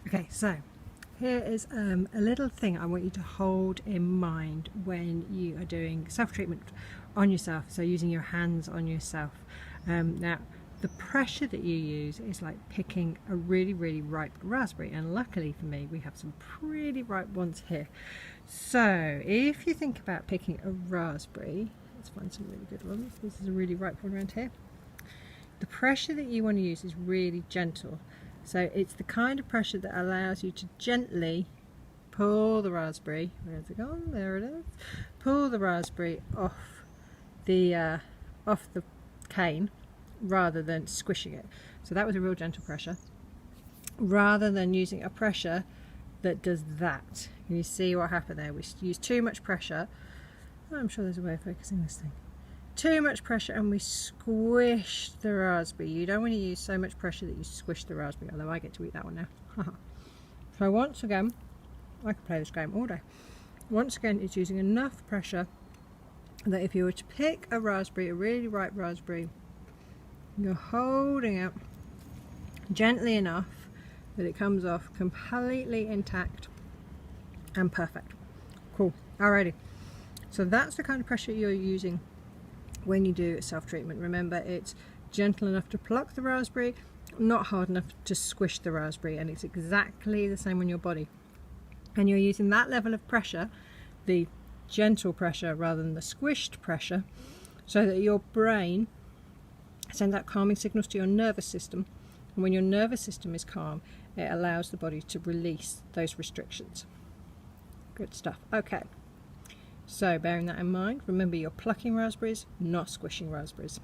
Okay, so here is a little thing I want you to hold in mind when you are doing self-treatment on yourself, so using your hands on yourself. Now, the pressure that you use is like picking a really, really ripe raspberry, and luckily for me, we have some pretty ripe ones here. So if you think about picking a raspberry, let's find some really good ones. This is a really ripe one around here. The pressure that you want to use is really gentle. So it's the kind of pressure that allows you to gently pull the raspberry, where's it gone? There it is. Pull the raspberry off the cane rather than squishing it. So that was a real gentle pressure, rather than using a pressure that does that. Can you see what happened there? We used too much pressure. Oh, I'm sure there's a way of focusing this thing. Too much pressure and we squish the raspberry. You don't want to use so much pressure that you squish the raspberry, although I get to eat that one now. So once again, I could play this game all day. Once again, it's using enough pressure that if you were to pick a raspberry, a really ripe raspberry, you're holding it gently enough that it comes off completely intact and perfect. Cool, alrighty. So that's the kind of pressure you're using when you do self-treatment. Remember, it's gentle enough to pluck the raspberry, not hard enough to squish the raspberry, and it's exactly the same on your body. And you're using that level of pressure, the gentle pressure rather than the squished pressure, so that your brain sends out calming signals to your nervous system, and when your nervous system is calm, it allows the body to release those restrictions. Good stuff. Okay. So bearing that in mind, remember you're plucking raspberries, not squishing raspberries.